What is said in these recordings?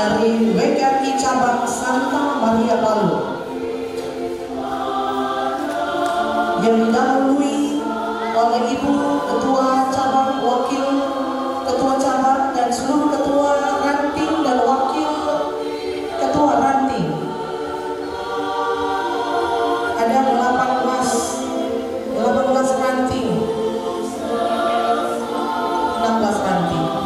dari WKRI Cabang Santa Maria Palu yang didahului oleh Ibu Ketua Cabang, Wakil Ketua Cabang, dan seluruh Ketua Ranting dan Wakil Ketua Ranting. Ada 18 ranting, 16 ranting.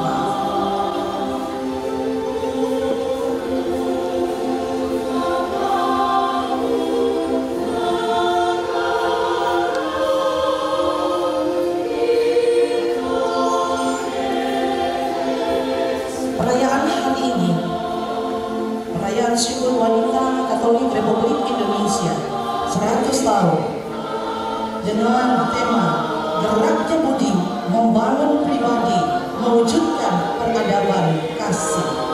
Perayaan hari ini, perayaan Syukur Wanita Katolik Republik Indonesia 100 tahun, dengan tema Geraknya Budi Membangun Pribadi Mewujudkan Peradaban Kasih.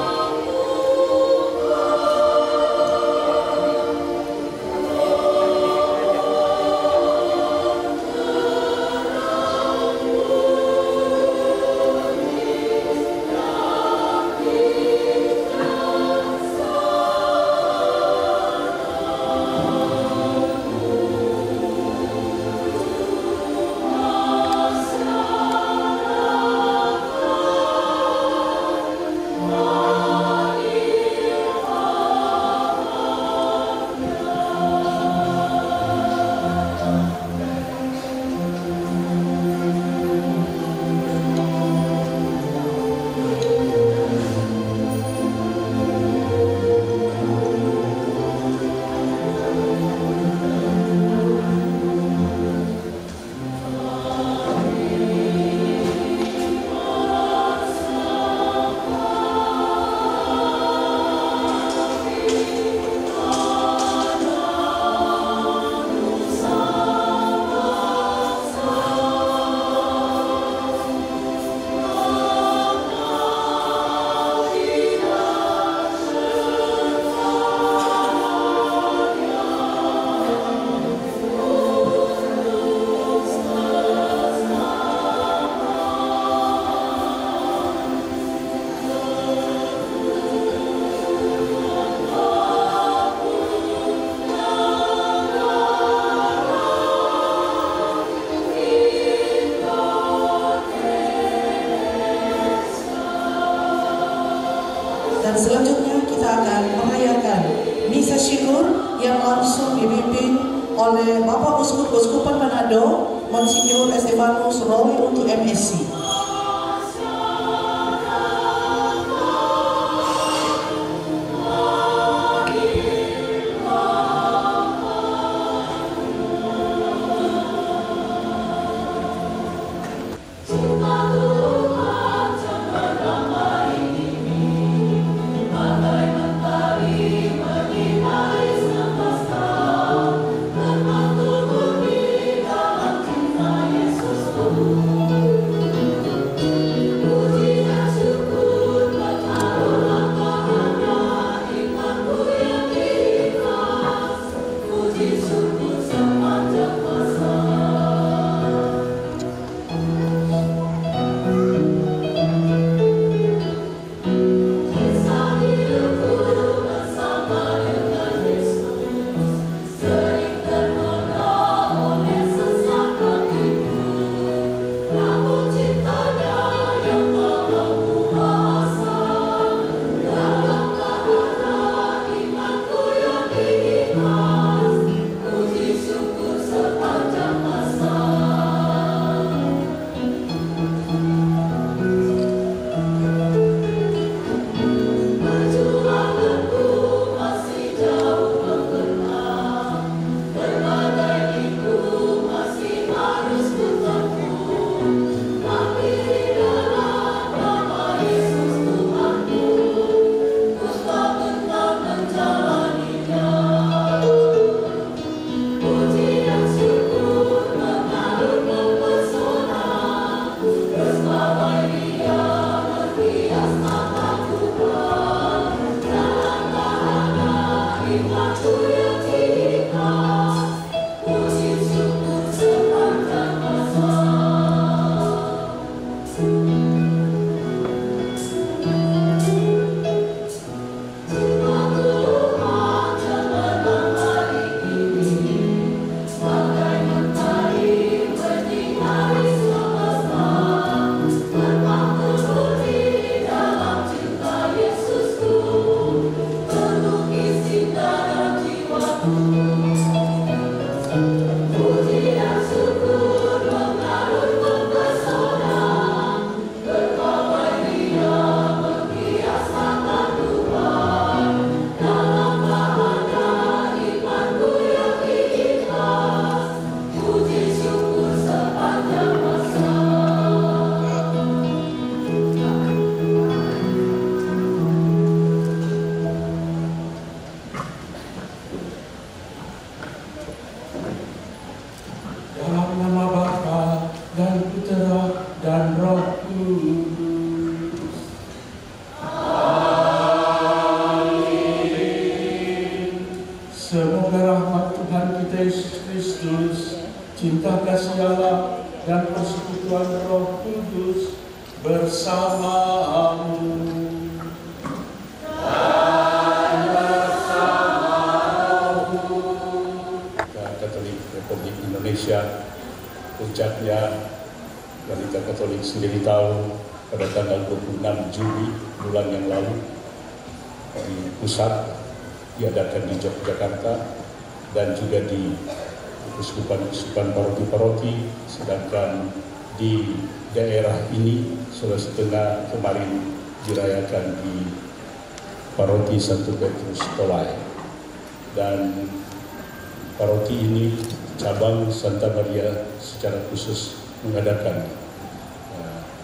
Dan selanjutnya kita akan merayakan Misa Syukur yang langsung dipimpin oleh Bapak Uskup Keuskupan Manado, Monsinyur Estefanus Roy untuk MSC. kasih Allah dan persekutuan Roh Kudus bersamamu. Katolik Republik Indonesia, puncaknya Wanita Katolik sendiri tahu pada tanggal 26 Juli bulan yang lalu di pusat diadakan di Yogyakarta dan juga di Uskupan paroki-paroki, sedangkan di daerah ini Sulawesi Tengah kemarin dirayakan di Paroki Santo Petrus Tolai, dan paroki ini cabang Santa Maria secara khusus mengadakan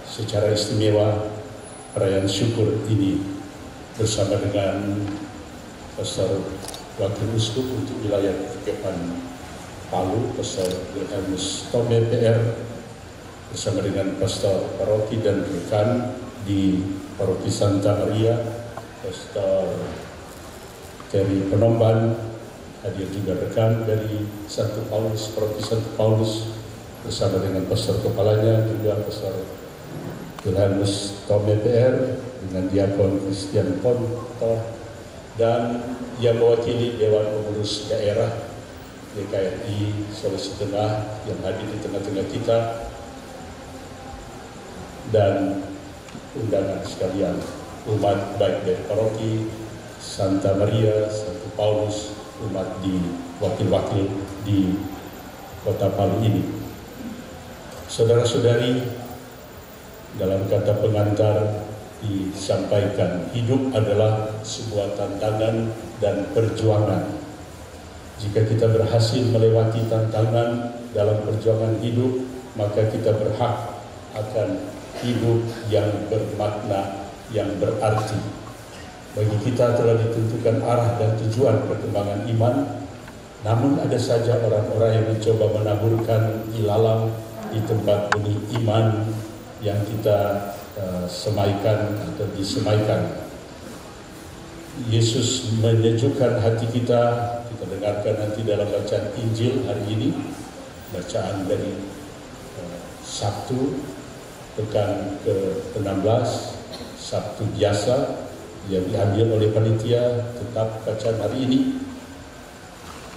secara istimewa perayaan syukur ini bersama dengan Pastor Wakil Uskup untuk wilayah Kepan Palu, Pastor Wilhelmus Tome PR, bersama dengan Pastor Paroki dan rekan di Paroki Santa Maria, Pastor Terry Penomban, hadir juga rekan dari Santo Paulus, Paroki Santo Paulus, bersama dengan pastor kepalanya juga Pastor Wilhelmus Tome PR dengan Diakon Christian Ponto, dan yang mewakili Dewan Pengurus Daerah DKRI Sulawesi Tengah yang hadir di tengah-tengah kita, dan undangan sekalian, umat baik dari paroki Santa Maria, Santo Paulus, umat di wakil-wakil di Kota Palu ini. Saudara-saudari, dalam kata pengantar disampaikan, hidup adalah sebuah tantangan dan perjuangan. Jika kita berhasil melewati tantangan dalam perjuangan hidup, maka kita berhak akan hidup yang bermakna, yang berarti. Bagi kita telah ditentukan arah dan tujuan perkembangan iman, namun ada saja orang-orang yang mencoba menaburkan ilalang di tempat benih iman yang kita semaikan atau disemaikan. Yesus menyejukkan hati kita. Kita dengarkan nanti dalam bacaan Injil hari ini, bacaan dari Sabtu pekan ke-16, Sabtu biasa yang diambil oleh panitia tetap bacaan hari ini.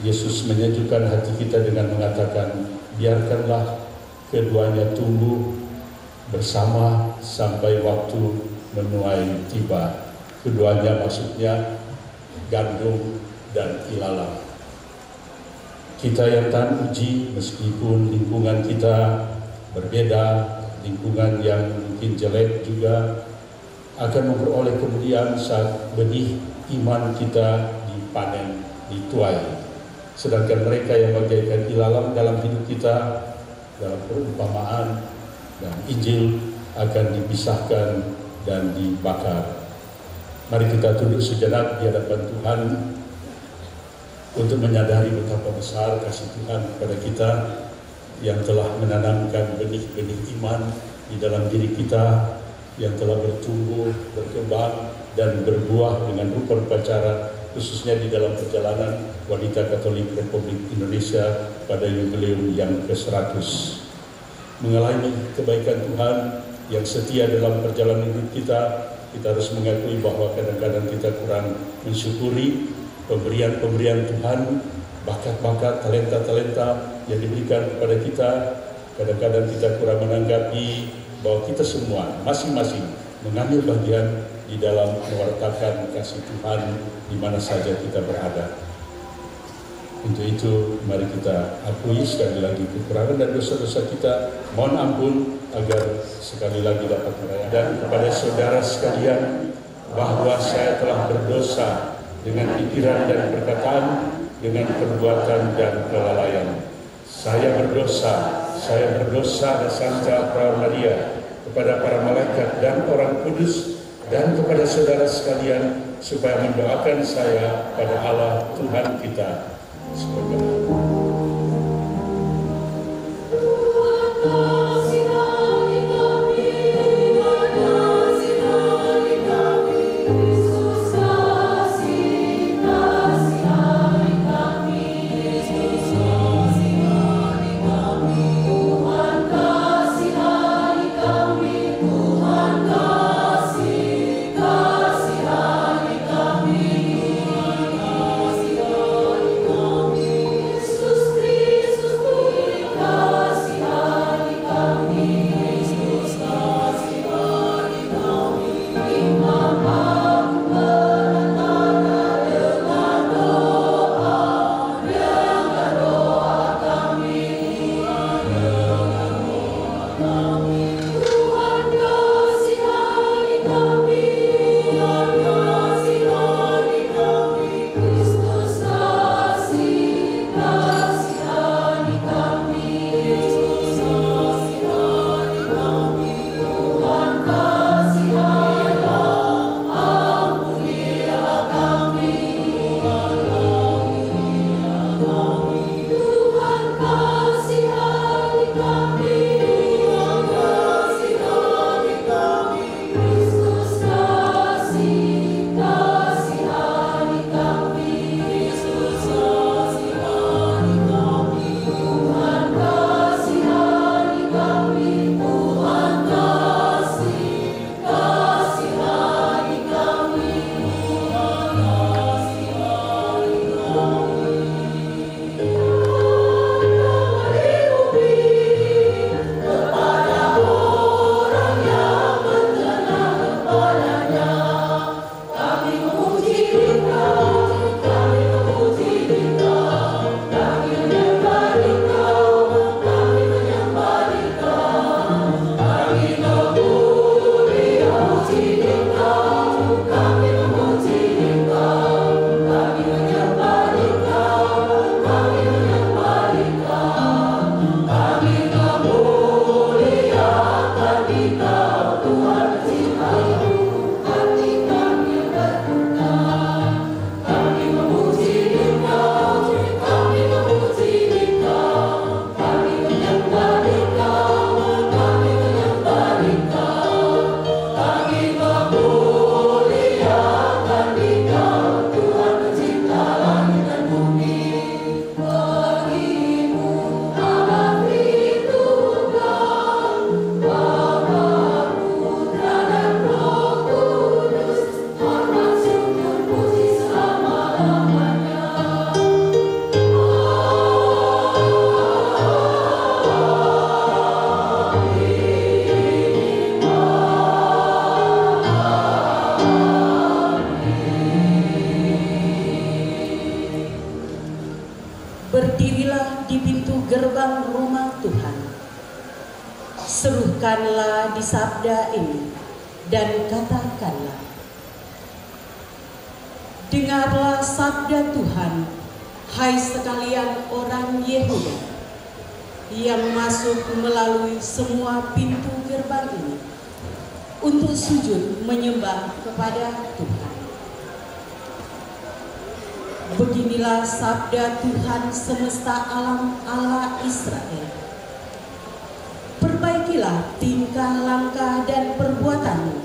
Yesus menyejukkan hati kita dengan mengatakan, biarkanlah keduanya tumbuh bersama sampai waktu menuai tiba. Keduanya maksudnya gandum dan ilalang. Kita yang tahan uji, meskipun lingkungan kita berbeda, lingkungan yang mungkin jelek juga, akan memperoleh kemudian saat benih iman kita dipanen, dituai. Sedangkan mereka yang bagaikan ilalang dalam hidup kita, dalam perumpamaan dan Injil, akan dipisahkan dan dibakar. Mari kita tunduk sejenak di hadapan Tuhan untuk menyadari betapa besar kasih Tuhan kepada kita yang telah menanamkan benih-benih iman di dalam diri kita, yang telah bertumbuh, berkembang, dan berbuah dengan rupa upacara, khususnya di dalam perjalanan Wanita Katolik Republik Indonesia pada jubileum yang ke-100. Mengalami kebaikan Tuhan yang setia dalam perjalanan hidup kita, kita harus mengakui bahwa kadang-kadang kita kurang mensyukuri pemberian-pemberian Tuhan, bakat-bakat, talenta-talenta yang diberikan kepada kita. Kadang-kadang kita kurang menanggapi bahwa kita semua masing-masing mengambil bagian di dalam mewartakan kasih Tuhan di mana saja kita berada. Untuk itu mari kita akui sekali lagi kekurangan dan dosa-dosa kita, mohon ampun agar sekali lagi dapat merayakan. Dan kepada saudara sekalian, bahwa saya telah berdosa dengan pikiran dan perkataan, dengan perbuatan dan kelalaian. Saya berdosa dan Santa Maria, kepada para malaikat dan orang kudus, dan kepada saudara sekalian, supaya mendoakan saya pada Allah Tuhan kita. Semoga Serukanlah di sabda ini dan katakanlah, dengarlah sabda Tuhan, hai sekalian orang Yehuda yang masuk melalui semua pintu gerbang ini untuk sujud menyembah kepada Tuhan. Beginilah sabda Tuhan semesta alam Allah Israel. Perbaikilah tingkah langkah dan perbuatanmu,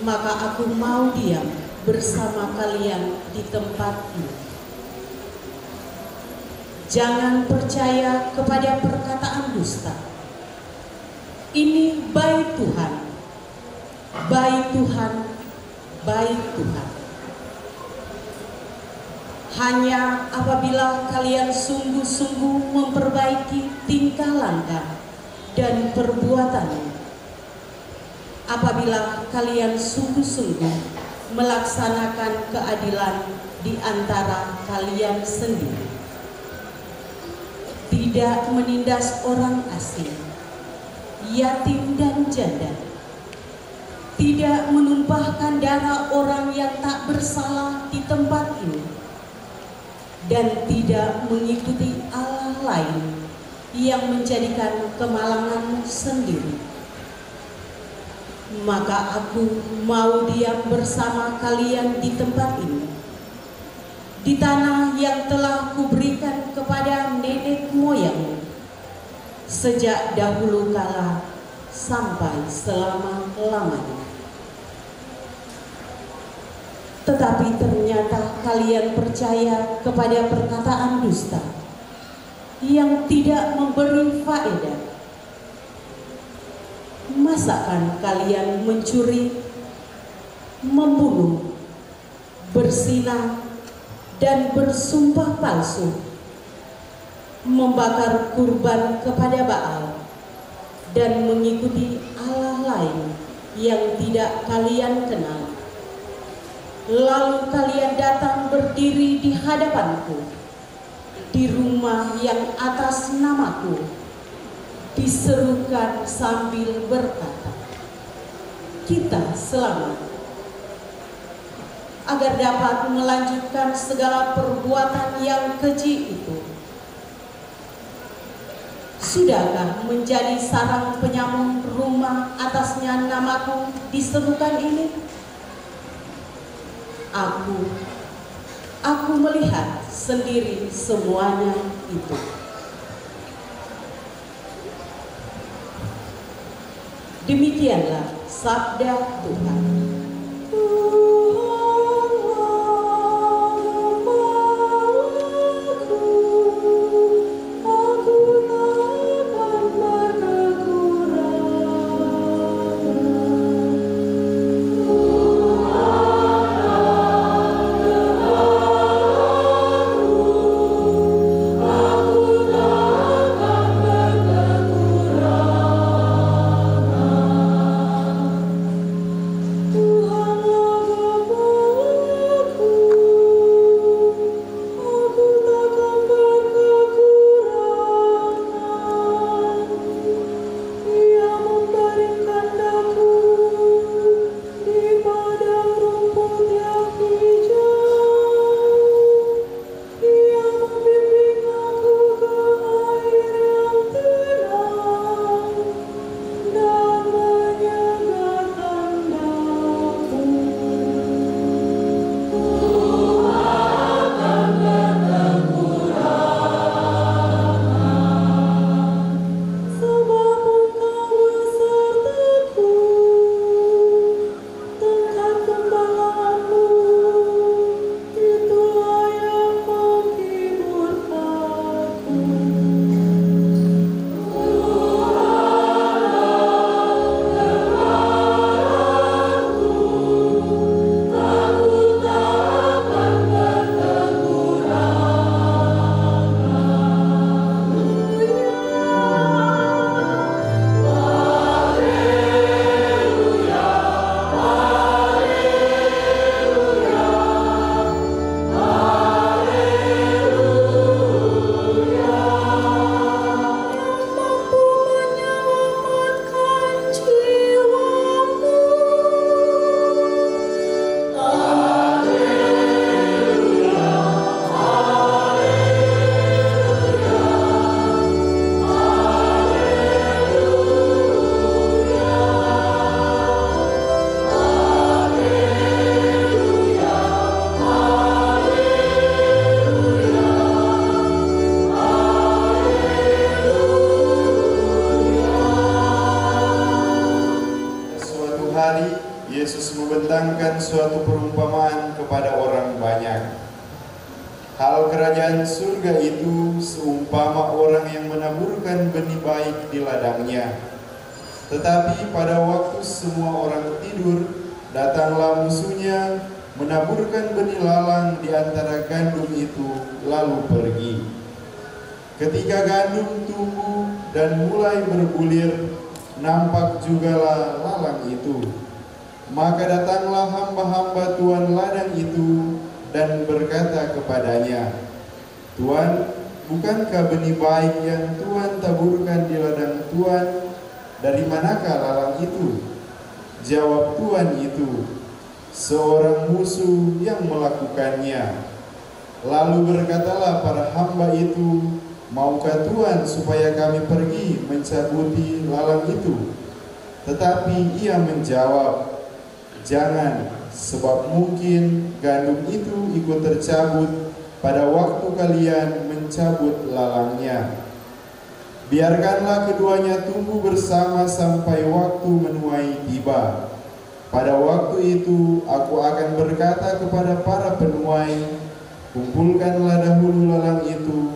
maka aku mau diam bersama kalian di tempat ini. Jangan percaya kepada perkataan dusta. Ini baik Tuhan, baik Tuhan, baik Tuhan. Hanya apabila kalian sungguh-sungguh memperbaiki tingkah langkah dan perbuatanmu, apabila kalian sungguh-sungguh melaksanakan keadilan di antara kalian sendiri, tidak menindas orang asing, yatim dan janda, tidak menumpahkan darah orang yang tak bersalah di tempat ini, dan tidak mengikuti Allah lain yang menjadikan kemalanganmu sendiri, maka aku mau diam bersama kalian di tempat ini, di tanah yang telah kuberikan kepada nenek moyangmu sejak dahulu kala sampai selama-lamanya. Tetapi ternyata kalian percaya kepada perkataan dusta yang tidak memberi faedah. Masakan kalian mencuri, membunuh, berzina, dan bersumpah palsu, membakar kurban kepada Baal, dan mengikuti Allah lain yang tidak kalian kenal? Lalu kalian datang berdiri di hadapanku di rumah yang atas namaku, diserukan sambil berkata, kita selamat, agar dapat melanjutkan segala perbuatan yang keji itu. Sudahkah menjadi sarang penyamun rumah atasnya namaku diserukan ini? Aku melihat sendiri semuanya itu. Demikianlah sabda Tuhan. mendatangkan suatu perumpamaan kepada orang banyak. Hal kerajaan surga itu seumpama orang yang menaburkan benih baik di ladangnya. Tetapi pada waktu semua orang tidur, datanglah musuhnya, menaburkan benih lalang di antara gandum itu, lalu pergi. Ketika gandum tumbuh dan mulai bergulir, nampak jugalah lalang itu. Maka datanglah hamba-hamba tuan ladang itu dan berkata kepadanya, "Tuan, bukankah benih baik yang Tuan taburkan di ladang Tuan? Dari manakah lalang itu?" Jawab tuan itu, "Seorang musuh yang melakukannya." Lalu berkatalah para hamba itu, "Maukah Tuan supaya kami pergi mencabuti lalang itu?" Tetapi ia menjawab, "Jangan, sebab mungkin gandum itu ikut tercabut pada waktu kalian mencabut lalangnya. Biarkanlah keduanya tumbuh bersama sampai waktu menuai tiba. Pada waktu itu aku akan berkata kepada para penuai, kumpulkanlah dahulu lalang itu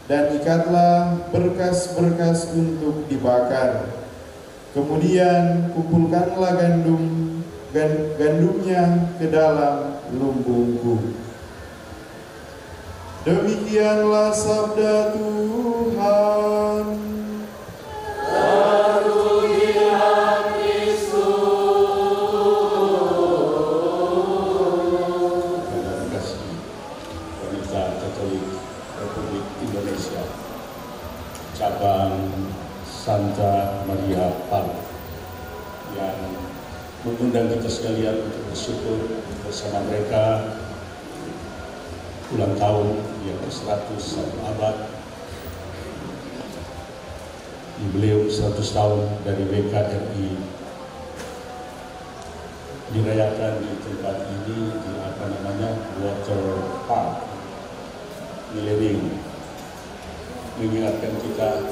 dan ikatlah berkas-berkas untuk dibakar. Kemudian kumpulkanlah gandumnya ke dalam lumbungku." Demikianlah sabda Tuhan. Terpujilah Kristus. Terima kasih Wanita Katolik Republik Indonesia cabang Santa Maria Palu yang mengundang kita sekalian untuk bersyukur bersama mereka ulang tahun yang ke-101 abad, jubileum 100 tahun dari WKRI dirayakan di tempat ini di Water Park Millennium, mengingatkan kita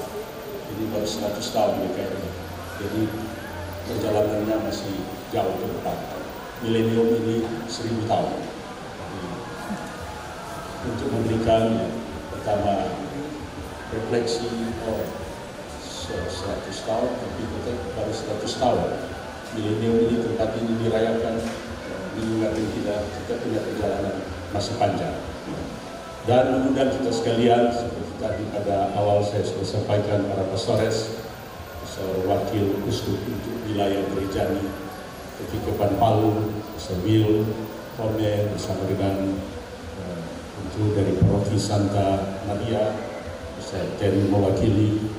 ini baru 100 tahun WKRI, jadi perjalanannya masih jauh ke depan. Millennium ini 1000 tahun. Untuk memberikan pertama refleksi 100 tahun, tapi kita baru 100 tahun. Milenium ini tempat ini dirayakan, mengingatkan kita punya perjalanan masih panjang. Dan mengundang kita sekalian, seperti tadi pada awal saya sudah sampaikan, para pastores, wakil uskup untuk wilayah Gereja Kekikipan Palu, Will, Tome bersama dengan itu dari Paroki Santa Maria, saya Terry mewakili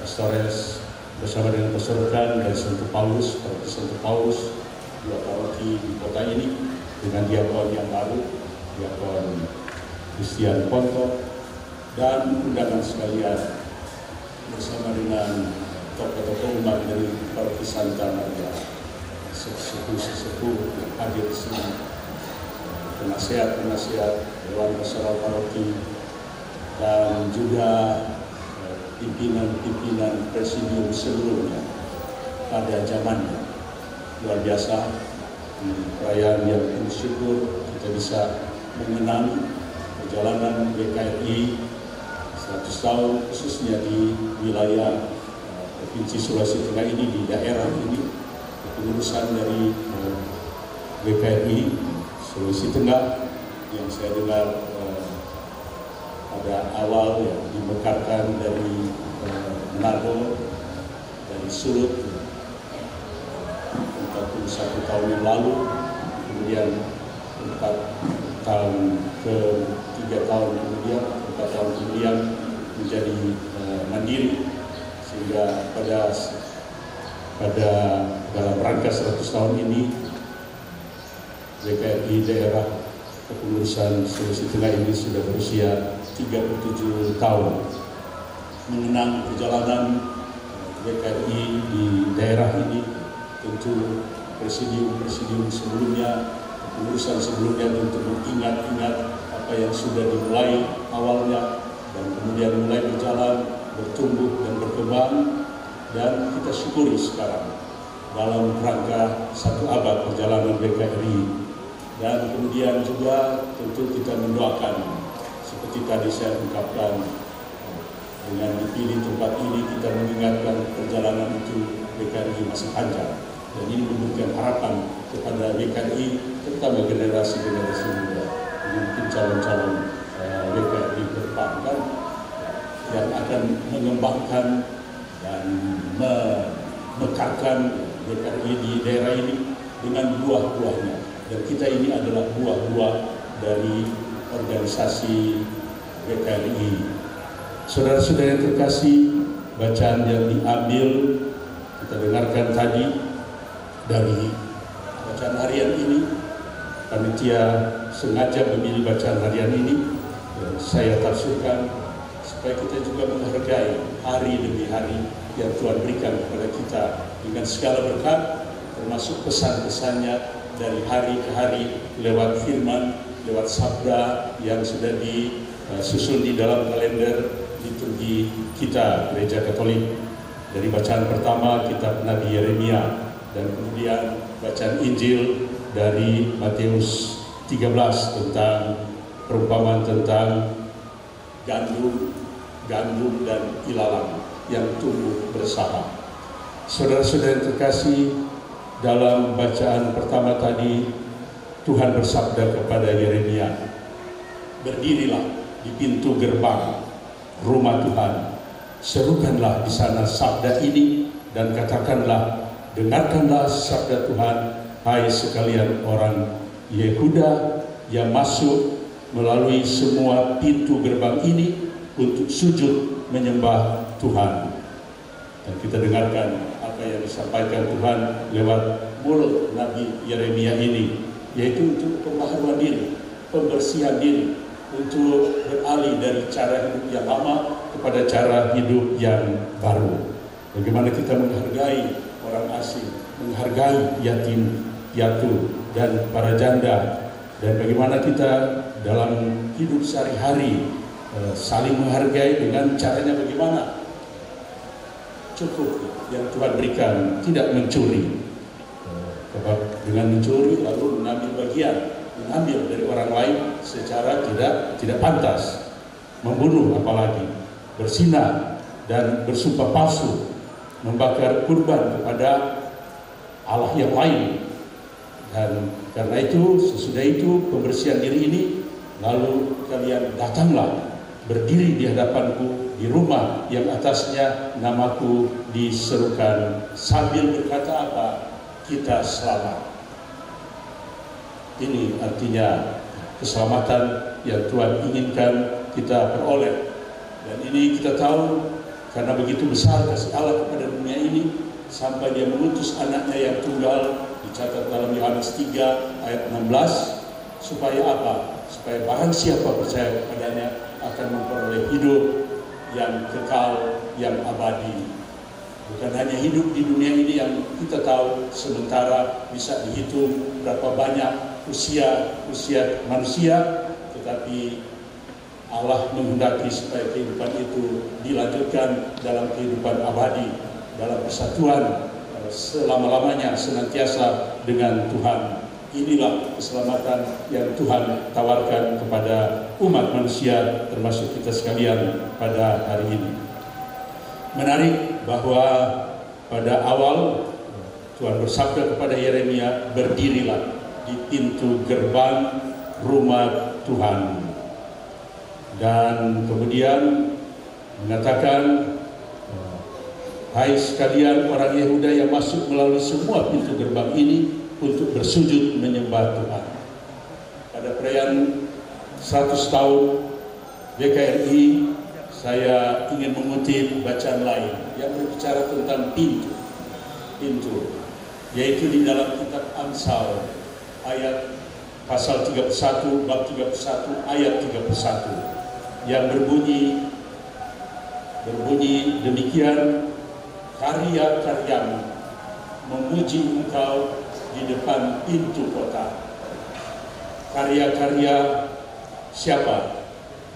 pastores bersama dengan pastorekan dari Santo Paulus, Paroki Santo Paulus, dua paroki di kota ini dengan diakon yang baru, diakon Christian Ponto, dan undangan sekalian bersama dengan tokoh-tokoh umat dari Paroki Santa Maria, sesepuh-sesepuh yang hadir di sini, penasihat-penasihat Dewan Pastoral Paroki, dan juga pimpinan-pimpinan presidium sebelumnya pada zamannya. Luar biasa, perayaan yang penuh syukur kita bisa mengenang perjalanan WKRI 100 tahun, khususnya di wilayah Provinsi Sulawesi Tengah ini, di daerah ini, kepengurusan dari WKRI Sulawesi Tengah yang saya dengar pada awal ya, dimekarkan dari Manado, dari Sulut 41 tahun yang lalu, kemudian 4 tahun ke 3 tahun kemudian, 4 tahun kemudian menjadi mandiri, sehingga pada dalam rangka 100 tahun ini WKRI daerah kepengurusan Sulawesi Tengah ini sudah berusia 37 tahun. Mengenang perjalanan WKRI di daerah ini, tentu presidium sebelumnya, kepengurusan sebelumnya tentu mengingat-ingat apa yang sudah dimulai awalnya dan kemudian mulai berjalan, bertumbuh dan berkembang, dan kita syukuri sekarang dalam rangka 1 abad perjalanan BKRI. Dan kemudian juga tentu kita mendoakan, seperti tadi saya ungkapkan, dengan dipilih tempat ini kita mengingatkan perjalanan itu BKRI masih panjang. Dan ini memberikan harapan kepada BKRI, terutama generasi-generasi muda, mungkin calon-calon BKRI ke depan kan, yang akan mengembangkan dan memekarkan BKRI di daerah ini dengan buah-buahnya. Dan kita ini adalah buah-buah dari organisasi BKRI. Saudara-saudara yang terkasih, bacaan yang diambil kita dengarkan tadi dari bacaan harian ini. Panitia sengaja memilih bacaan harian ini, saya tafsirkan supaya kita juga menghargai hari demi hari yang Tuhan berikan kepada kita dengan segala berkat, termasuk pesan-pesannya dari hari ke hari lewat firman, lewat sabda yang sudah disusun di dalam kalender liturgi kita Gereja Katolik. Dari bacaan pertama kitab Nabi Yeremia, dan kemudian bacaan Injil dari Matius 13 tentang perumpamaan tentang gandum dan ilalang yang tumbuh bersama. Saudara-saudara yang terkasih, dalam bacaan pertama tadi Tuhan bersabda kepada Yeremia, "Berdirilah di pintu gerbang rumah Tuhan, serukanlah di sana sabda ini dan katakanlah, dengarkanlah sabda Tuhan, hai sekalian orang Yehuda yang masuk melalui semua pintu gerbang ini untuk sujud menyembah Tuhan." Dan kita dengarkan apa yang disampaikan Tuhan lewat mulut Nabi Yeremia ini, yaitu untuk pembaharuan diri, pembersihan diri, untuk beralih dari cara hidup yang lama kepada cara hidup yang baru. Bagaimana kita menghargai orang asing, menghargai yatim piatu dan para janda, dan bagaimana kita dalam hidup sehari-hari saling menghargai dengan caranya bagaimana. Cukup yang Tuhan berikan, tidak mencuri. Dengan mencuri lalu mengambil bagian, mengambil dari orang lain secara tidak pantas, membunuh apalagi, berzinah dan bersumpah palsu, membakar kurban kepada Allah yang lain. Dan karena itu, sesudah itu pembersihan diri ini, lalu kalian datanglah berdiri di hadapanku di rumah yang atasnya namaku diserukan, sambil berkata apa? Kita selamat. Ini artinya keselamatan yang Tuhan inginkan kita peroleh. Dan ini kita tahu karena begitu besar kasih Allah kepada dunia ini sampai Dia mengutus anaknya yang tunggal, dicatat dalam Yohanes 3 ayat 16, supaya apa? Supaya barang siapa percaya kepadanya akan memperoleh hidup yang kekal, yang abadi. Bukan hanya hidup di dunia ini yang kita tahu sementara bisa dihitung berapa banyak usia manusia, tetapi Allah menghendaki supaya kehidupan itu dilanjutkan dalam kehidupan abadi, dalam persatuan selama-lamanya senantiasa dengan Tuhan. Inilah keselamatan yang Tuhan tawarkan kepada umat manusia, termasuk kita sekalian pada hari ini. Menarik bahwa pada awal Tuhan bersabda kepada Yeremia, berdirilah di pintu gerbang rumah Tuhan. Dan kemudian mengatakan, hai sekalian orang Yehuda yang masuk melalui semua pintu gerbang ini untuk bersujud menyembah Tuhan. Pada perayaan 100 tahun BKRI, saya ingin mengutip bacaan lain yang berbicara tentang pintu, yaitu di dalam kitab Amsal ayat pasal 31, bab 31 ayat 31 yang berbunyi demikian, karya-karyamu memuji engkau di depan pintu kota. Karya-karya siapa?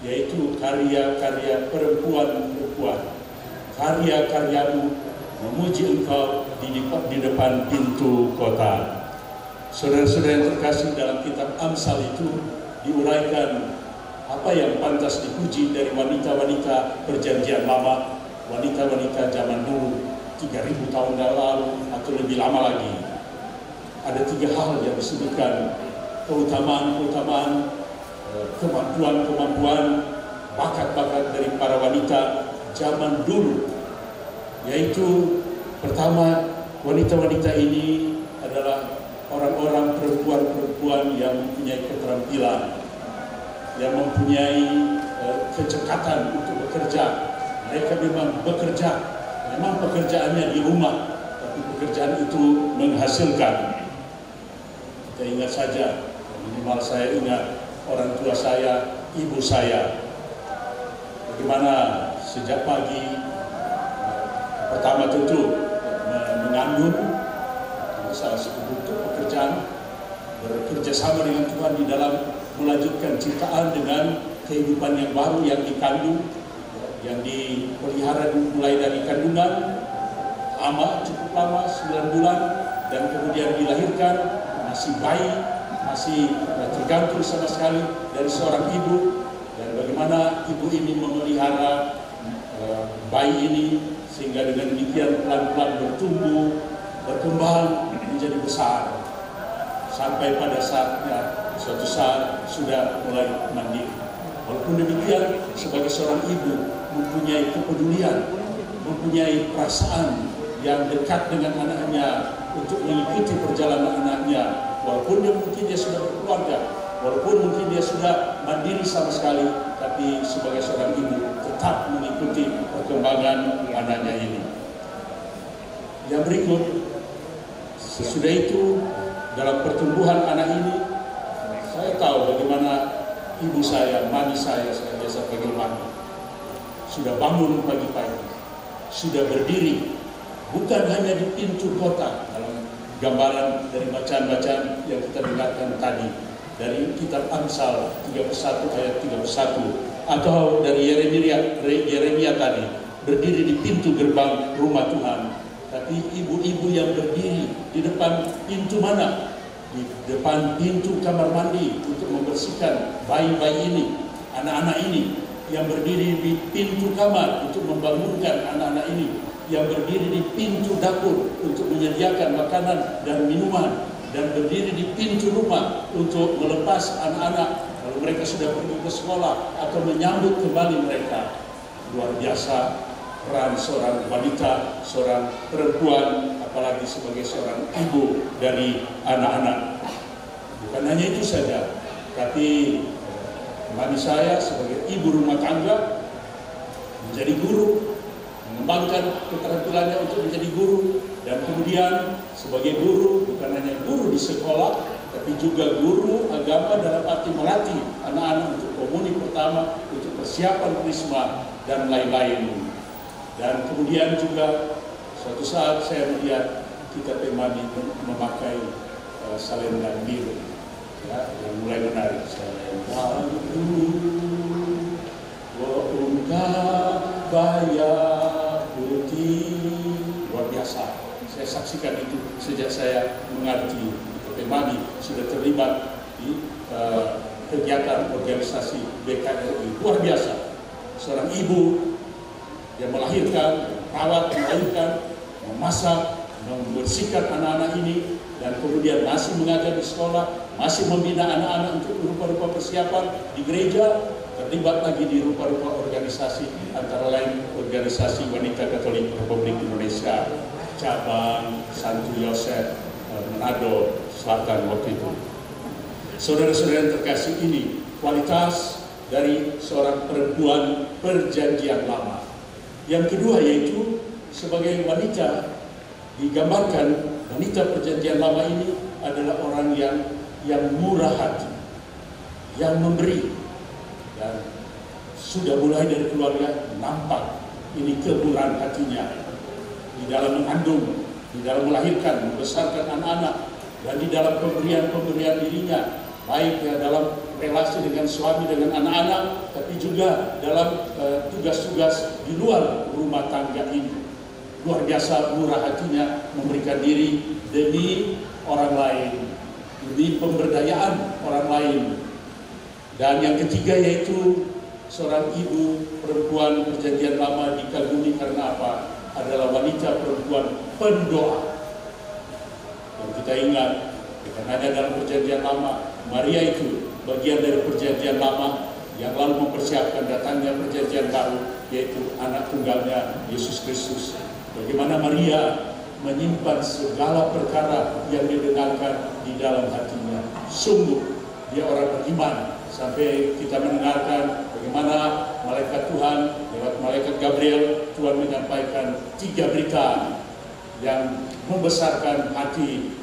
Yaitu karya-karya perempuan-perempuan. Karya-karyamu memuji Engkau di depan pintu kota. Saudara-saudara yang terkasih, dalam kitab Amsal itu diuraikan apa yang pantas dipuji dari wanita-wanita perjanjian lama, wanita-wanita zaman dulu 3000 tahun lalu atau lebih lama lagi. Ada 3 hal yang disebutkan, keutamaan-keutamaan, kemampuan-kemampuan, bakat-bakat dari para wanita zaman dulu. Yaitu pertama, wanita-wanita ini adalah orang-orang perempuan-perempuan yang mempunyai keterampilan, yang mempunyai kecekatan untuk bekerja. Mereka memang bekerja, memang pekerjaannya di rumah, tapi pekerjaan itu menghasilkan. Kita ingat saja, minimal saya ingat orang tua saya, ibu saya, bagaimana sejak pagi pertama tentu mengandung, salah satu bentuk pekerjaan, bekerja sama dengan Tuhan di dalam melanjutkan ciptaan dengan kehidupan yang baru yang dikandung, yang dipelihara mulai dari kandungan cukup lama 9 bulan, dan kemudian dilahirkan masih bayi, masih tergantung sama sekali dari seorang ibu, dan bagaimana ibu ini memelihara bayi ini sehingga dengan demikian pelan-pelan bertumbuh, berkembang menjadi besar, sampai pada saatnya suatu saat sudah mulai mandiri. Walaupun demikian, sebagai seorang ibu mempunyai kepedulian, mempunyai perasaan yang dekat dengan anaknya untuk mengikuti perjalanan anaknya, walaupun mungkin dia sudah berkeluarga, walaupun mungkin dia sudah mandiri sama sekali, tapi sebagai seorang ibu tetap mengikuti perkembangan anaknya ini. Yang berikut, sesudah itu dalam pertumbuhan anak ini, saya tahu bagaimana ibu saya, mami saya biasa panggil mami, sudah bangun pagi-pagi, sudah berdiri, bukan hanya di pintu kota, dalam gambaran dari bacaan-bacaan yang kita dengarkan tadi, dari kitab Amsal 31 ayat 31, atau dari Yeremia tadi, berdiri di pintu gerbang rumah Tuhan. Tapi ibu-ibu yang berdiri di depan pintu mana? Di depan pintu kamar mandi untuk membersihkan bayi-bayi ini, anak-anak ini, yang berdiri di pintu kamar untuk membangunkan anak-anak ini, yang berdiri di pintu dapur untuk menyediakan makanan dan minuman, dan berdiri di pintu rumah untuk melepas anak-anak kalau mereka sudah pergi ke sekolah atau menyambut kembali mereka. Luar biasa peran seorang wanita, seorang perempuan, apalagi sebagai seorang ibu dari anak-anak. Bukan hanya itu saja, tapi mami saya sebagai ibu rumah tangga menjadi guru, mengembangkan keterampilannya untuk menjadi guru, dan kemudian sebagai guru bukan hanya guru di sekolah, tapi juga guru agama dalam arti melatih anak-anak untuk komuni pertama, untuk persiapan krisma dan lain-lain. Dan kemudian juga suatu saat saya melihat kita mami memakai selendang biru, ya, yang mulai menarik. Selendang biru, baya putih, luar biasa. Saya saksikan itu sejak saya mengerti mami sudah terlibat di kegiatan organisasi BKRI. Luar biasa. Seorang ibu yang melahirkan, merawat, melahirkan, memasak, membersihkan anak-anak ini, dan kemudian masih mengajar di sekolah, masih membina anak-anak untuk rupa-rupa persiapan di gereja, terlibat lagi di rupa-rupa organisasi, antara lain organisasi Wanita Katolik Republik Indonesia, cabang Santo Yosef, Manado Selatan waktu itu. Saudara-saudara yang terkasih, ini kualitas dari seorang perempuan perjanjian lama. Yang kedua yaitu sebagai wanita, digambarkan wanita perjanjian lama ini adalah orang yang murah hati, yang memberi, dan sudah mulai dari keluarga nampak ini kemurahan hatinya di dalam mengandung, di dalam melahirkan, membesarkan anak-anak, dan di dalam pemberian dirinya, baik ya dalam relasi dengan suami, dengan anak-anak, tapi juga dalam tugas-tugas di luar rumah tangga ini. luar biasa murah hatinya memberikan diri demi orang lain, demi pemberdayaan orang lain. Dan yang ketiga yaitu seorang ibu perempuan perjanjian lama dikagumi karena apa? Adalah wanita perempuan pendoa. Dan kita ingat, bukan hanya dalam perjanjian lama, Maria itu bagian dari perjanjian lama yang lalu mempersiapkan datangnya perjanjian baru, yaitu anak tunggalnya Yesus Kristus. Bagaimana Maria menyimpan segala perkara yang didengarkan di dalam hatinya. Sungguh dia orang beriman, sampai kita mendengarkan bagaimana malaikat Tuhan lewat malaikat Gabriel, Tuhan menyampaikan 3 berita yang membesarkan hati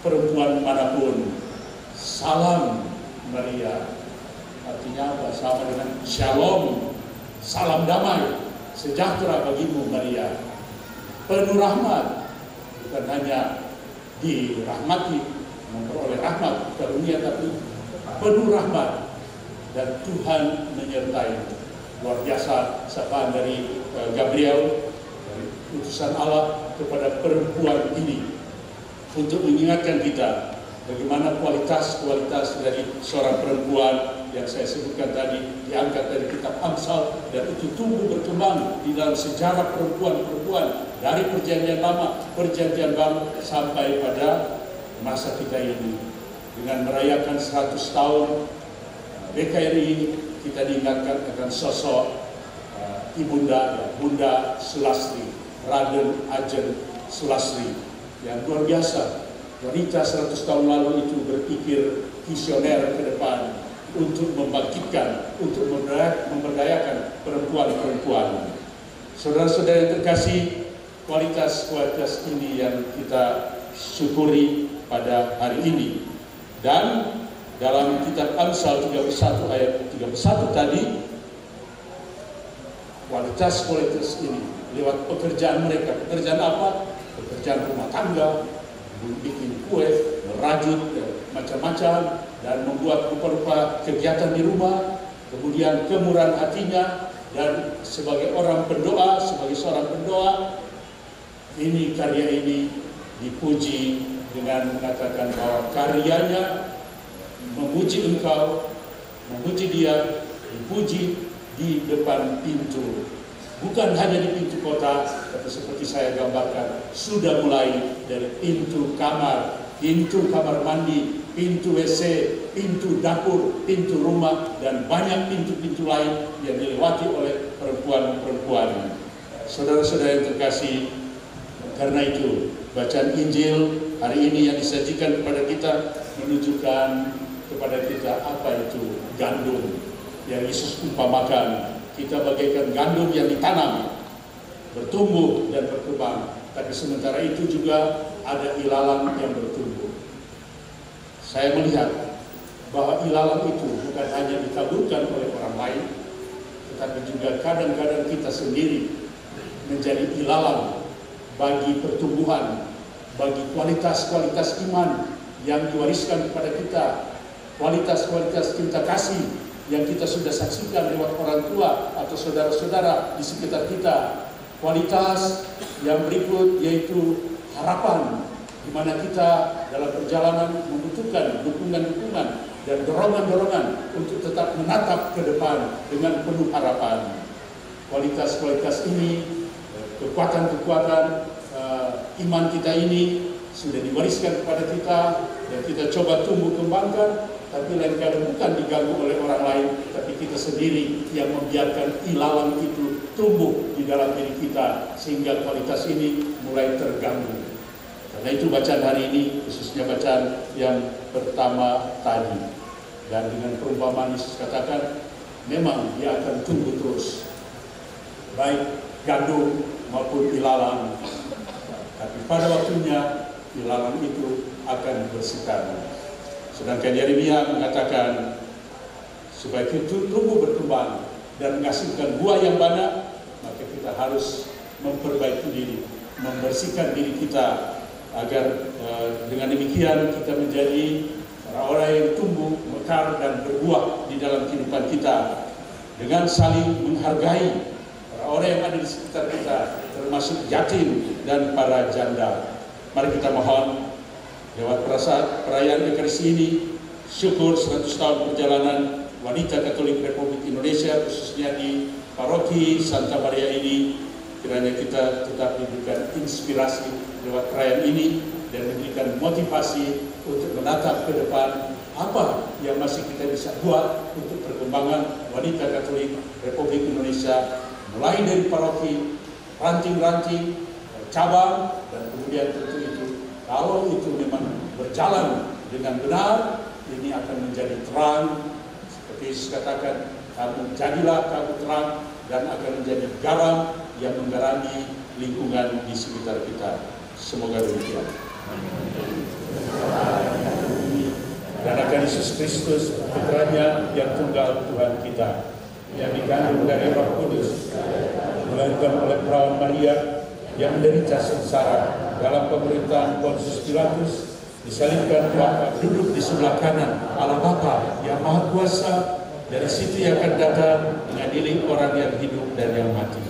perempuan manapun. Salam Maria, artinya apa? Sama dengan Shalom, salam damai, sejahtera bagimu Maria. Penuh rahmat, bukan hanya dirahmati, memperoleh rahmat karunia, tapi penuh rahmat dan Tuhan menyertai. Luar biasa sapaan dari Gabriel, dari utusan Allah kepada perempuan ini untuk mengingatkan kita bagaimana kualitas dari seorang perempuan yang saya sebutkan tadi, diangkat dari kitab Amsal, dan itu tumbuh berkembang di dalam sejarah perempuan-perempuan dari perjanjian lama, perjanjian baru, sampai pada masa kita ini. Dengan merayakan 100 tahun GKRI, kita diingatkan akan sosok Ibunda, Bunda Sulastri, Raden Ajeng Sulastri, yang luar biasa. Wanita 100 tahun lalu itu berpikir visioner ke depan untuk membangkitkan, untuk memberdayakan perempuan-perempuan. Saudara-saudara yang terkasih, kualitas-kualitas ini yang kita syukuri pada hari ini. Dan dalam kitab Amsal 31 ayat 31 tadi, kualitas-kualitas ini lewat pekerjaan mereka. Pekerjaan apa? Pekerjaan rumah tangga, bikin kue, merajut, macam-macam, dan membuat rupa-rupa kegiatan di rumah. Kemudian kemurahan hatinya, dan sebagai orang pendoa, sebagai seorang pendoa, ini karya ini dipuji dengan mengatakan bahwa karyanya memuji engkau, memuji dia, dipuji di depan pintu. Bukan hanya di pintu kota, tapi seperti saya gambarkan, sudah mulai dari pintu kamar mandi, pintu WC, pintu dapur, pintu rumah, dan banyak pintu-pintu lain yang dilewati oleh perempuan-perempuan. Saudara-saudara yang terkasih, karena itu bacaan Injil hari ini yang disajikan kepada kita menunjukkan kepada kita apa itu gandum yang Yesus umpamakan. Kita bagaikan gandum yang ditanam, bertumbuh dan berkembang, tapi sementara itu juga ada ilalang yang bertumbuh. Saya melihat bahwa ilalang itu bukan hanya ditaburkan oleh orang lain, tetapi juga kadang-kadang kita sendiri menjadi ilalang bagi pertumbuhan, bagi kualitas-kualitas iman yang diwariskan kepada kita, kualitas-kualitas cinta kasih yang kita sudah saksikan lewat orang tua atau saudara-saudara di sekitar kita. Kualitas yang berikut yaitu harapan, di mana kita dalam perjalanan membutuhkan dukungan-dukungan dan dorongan-dorongan untuk tetap menatap ke depan dengan penuh harapan. Kualitas-kualitas ini, kekuatan-kekuatan iman kita ini sudah diwariskan kepada kita dan kita coba tumbuh kembangkan, tapi lain kali bukan diganggu oleh orang lain, tapi kita sendiri yang membiarkan ilalang itu tumbuh di dalam diri kita sehingga kualitas ini mulai terganggu. Karena itu bacaan hari ini, khususnya bacaan yang pertama tadi, dan dengan perumpamaan Yesus katakan, memang dia akan tumbuh terus, baik gandum maupun ilalang, tapi pada waktunya ilalang itu akan bersihkan. Sedangkan Yeremia mengatakan supaya kita tumbuh berkembang dan menghasilkan buah yang banyak, maka kita harus memperbaiki diri, membersihkan diri kita, agar dengan demikian kita menjadi orang-orang yang tumbuh, mekar dan berbuah di dalam kehidupan kita, dengan saling menghargai orang-orang yang ada di sekitar kita, termasuk yatim dan para janda. Mari kita mohon lewat perayaan Ekaristi ini, syukur 100 tahun perjalanan wanita Katolik Republik Indonesia, khususnya di Paroki Santa Maria ini, kiranya kita tetap diberikan inspirasi lewat perayaan ini dan diberikan motivasi untuk menatap ke depan apa yang masih kita bisa buat untuk perkembangan wanita Katolik Republik Indonesia, mulai dari paroki, ranting-ranting, cabang, dan kemudian tentu itu, kalau itu memang berjalan dengan benar, ini akan menjadi terang. Seperti Yesus katakan, kamu jadilah kamu terang dan akan menjadi garam yang menggarami lingkungan di sekitar kita. Semoga demikian. Dan akan Yesus Kristus, putranya yang tunggal Tuhan kita, yang dikandung dari Roh Kudus, dilahirkan oleh perawan Maria, yang menderita sengsara dalam pemerintahan Pontius Pilatus, disalibkan, duduk di sebelah kanan Allah Bapa yang Maha Kuasa. Dari situ ia akan datang mengadili orang yang hidup dan yang mati.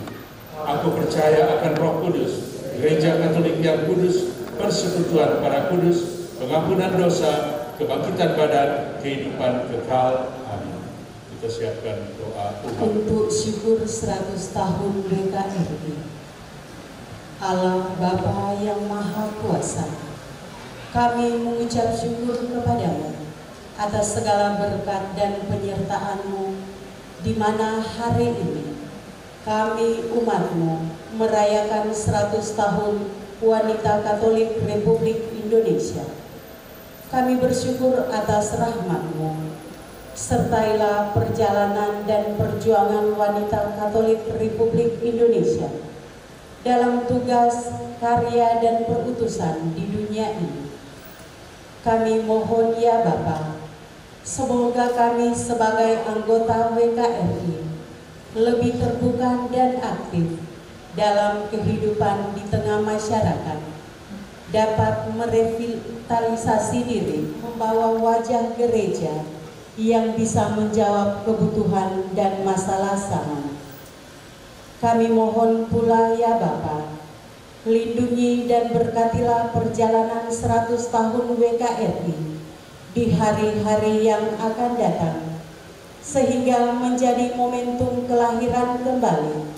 Aku percaya akan Roh Kudus, Gereja Katolik yang kudus, persekutuan para kudus, pengampunan dosa, kebangkitan badan, kehidupan kekal. Amin. Kita siapkan doa untuk syukur 100 tahun WKRI. Allah Bapa yang Maha Kuasa, kami mengucap syukur kepadamu atas segala berkat dan penyertaan-Mu, di mana hari ini kami umat-Mu merayakan 100 tahun Wanita Katolik Republik Indonesia. Kami bersyukur atas rahmat-Mu. Sertailah perjalanan dan perjuangan wanita Katolik Republik Indonesia dalam tugas, karya, dan perutusan di dunia ini. Kami mohon ya Bapa, semoga kami sebagai anggota WKRI lebih terbuka dan aktif dalam kehidupan di tengah masyarakat, dapat merevitalisasi diri, membawa wajah gereja yang bisa menjawab kebutuhan dan masalah zaman. Kami mohon pula ya Bapa, lindungi dan berkatilah perjalanan 100 tahun WKRI di hari-hari yang akan datang, sehingga menjadi momentum kelahiran kembali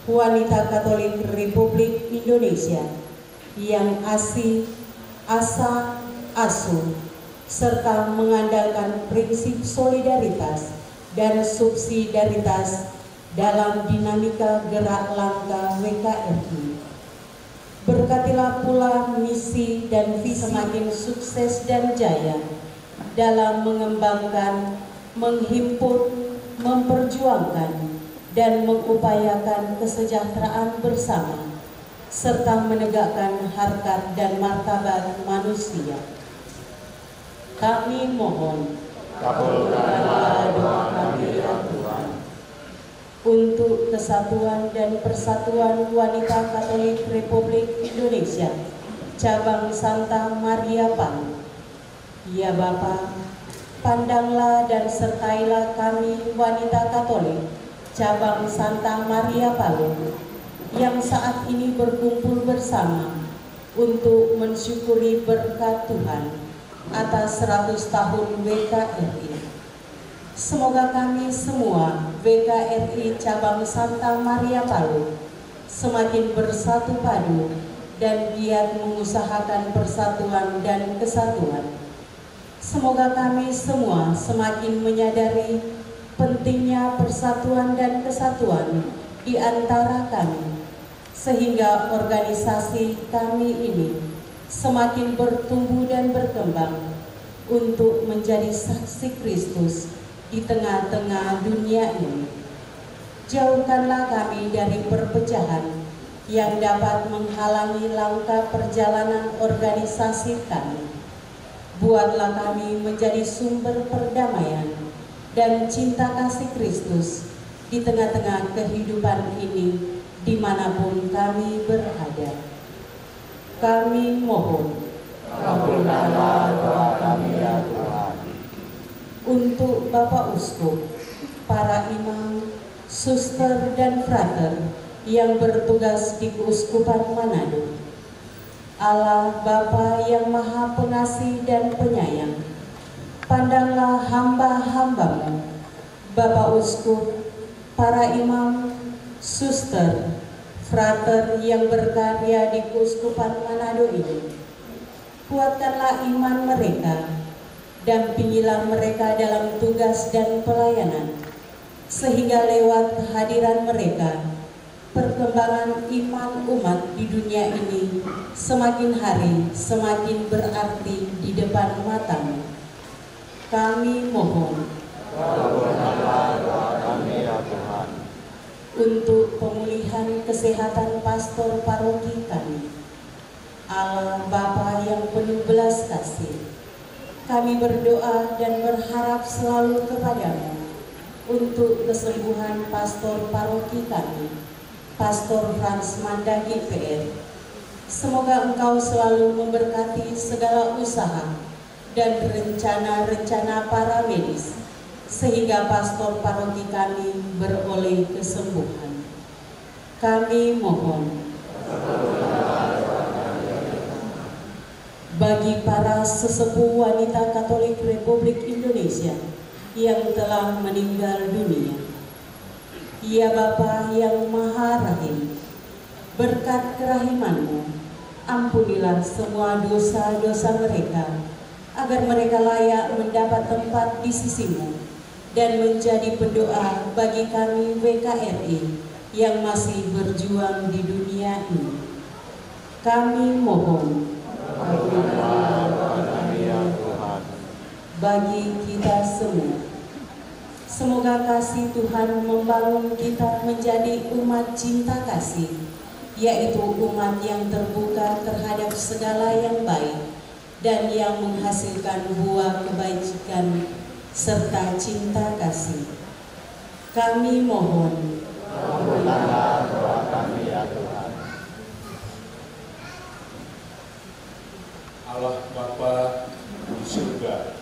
wanita Katolik Republik Indonesia yang asih, asa, asuh, serta mengandalkan prinsip solidaritas dan subsidiaritas dalam dinamika gerak langkah WKRI. Berkatilah pula misi dan visi semakin sukses dan jaya dalam mengembangkan, menghimpun, memperjuangkan, dan mengupayakan kesejahteraan bersama, serta menegakkan harkat dan martabat manusia. Kami mohon, kabulkanlah doa kami ya Tuhan, untuk kesatuan dan persatuan wanita Katolik Republik Indonesia, cabang Santa Maria Palu. Ya Bapa, pandanglah dan sertailah kami wanita Katolik cabang Santa Maria Palu yang saat ini berkumpul bersama untuk mensyukuri berkat Tuhan atas 100 tahun WKRI. Semoga kami semua WKRI cabang Santa Maria Palu semakin bersatu padu dan giat mengusahakan persatuan dan kesatuan. Semoga kami semua semakin menyadari pentingnya persatuan dan kesatuan di antara kami, sehingga organisasi kami ini semakin bertumbuh dan berkembang untuk menjadi saksi Kristus di tengah-tengah dunia ini. Jauhkanlah kami dari perpecahan yang dapat menghalangi langkah perjalanan organisasi kami. Buatlah kami menjadi sumber perdamaian dan cinta kasih Kristus di tengah-tengah kehidupan ini dimanapun kami berada. Kami mohon, kabulkanlah doa kami ya Tuhan. Untuk Bapak Uskup, para imam, suster dan frater yang bertugas di Keuskupan Manado. Allah Bapa yang Maha Pengasih dan Penyayang, pandanglah hamba-hambamu, Bapak Uskup, para imam, suster, frater yang berkarya di Keuskupan Manado ini. Kuatkanlah iman mereka, dampingilah mereka dalam tugas dan pelayanan, sehingga lewat kehadiran mereka, perkembangan iman umat di dunia ini semakin hari semakin berarti di depan matamu. Kami mohon untuk pemulihan kesehatan pastor paroki kami. Allah Bapa yang penuh belas kasih, kami berdoa dan berharap selalu kepadamu untuk kesembuhan pastor paroki kami, Pastor Frans Mandagi PR. Semoga Engkau selalu memberkati segala usaha dan rencana-rencana para medis, sehingga pastor paroki kami beroleh kesembuhan. Kami mohon bagi para sesepuh wanita Katolik Republik Indonesia yang telah meninggal dunia. Ya Bapa yang Maha Rahim, berkat kerahiman-Mu, ampunilah semua dosa-dosa mereka, agar mereka layak mendapat tempat di sisi-Mu dan menjadi pendoa bagi kami WKRI yang masih berjuang di dunia ini. Kami mohon bagi kita semua. Semoga kasih Tuhan membangun kita menjadi umat cinta kasih, yaitu umat yang terbuka terhadap segala yang baik dan yang menghasilkan buah kebajikan serta cinta kasih. Kami mohon, Ampunilah doa kami ya Tuhan. Allah Bapa di surga,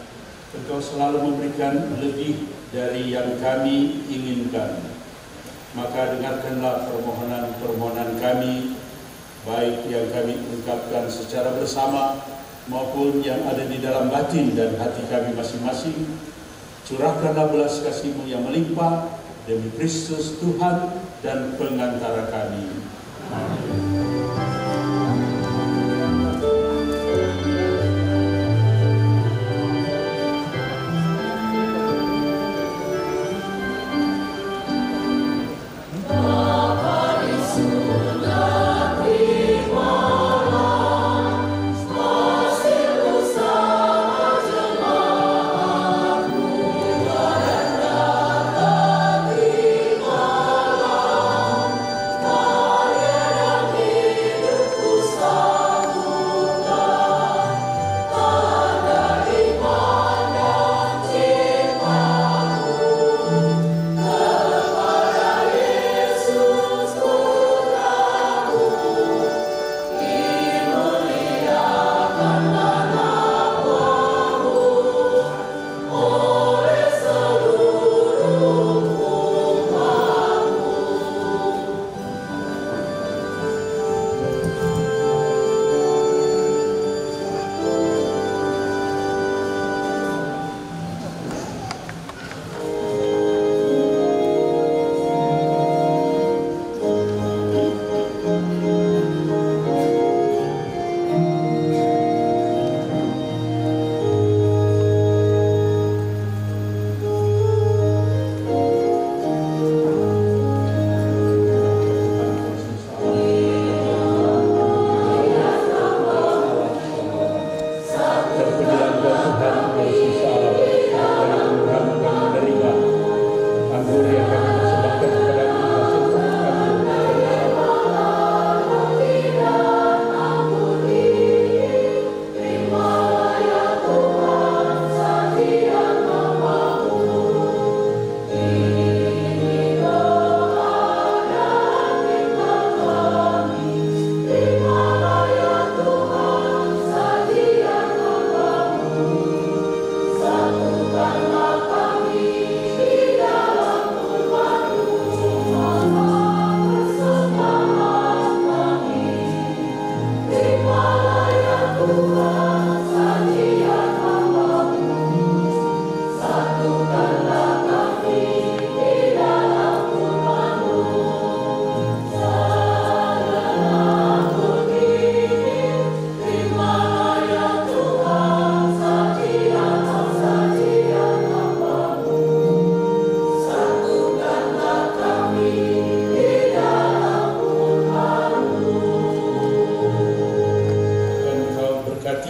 Engkau selalu memberikan lebih dari yang kami inginkan. Maka dengarkanlah permohonan-permohonan kami, baik yang kami ungkapkan secara bersama maupun yang ada di dalam batin dan hati kami masing-masing. Curahkanlah belas kasih-Mu yang melimpah demi Kristus Tuhan dan pengantara kami. Amin. Amin.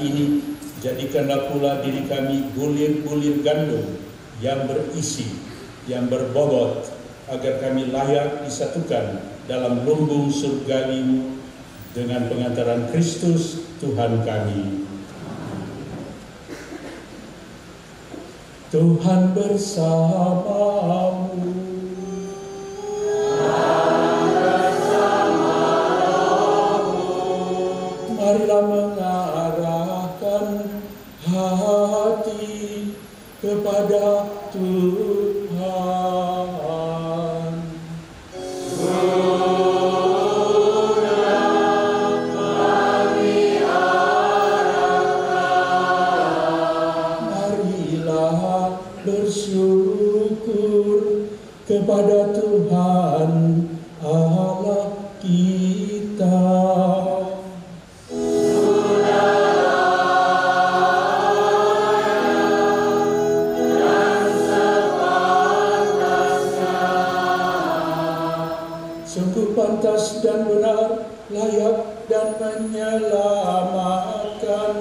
ini, jadikanlah pula diri kami bulir-bulir gandum yang berisi, yang berbobot, agar kami layak disatukan dalam lumbung surgawi dengan pengantaran Kristus Tuhan kami. Tuhan bersamamu. Marilah mengarahkan hati kepada Tuhan. Marilah bersyukur kepada Tuhan Allah kita. Sungguh pantas dan benar, layak dan menyelamatkan,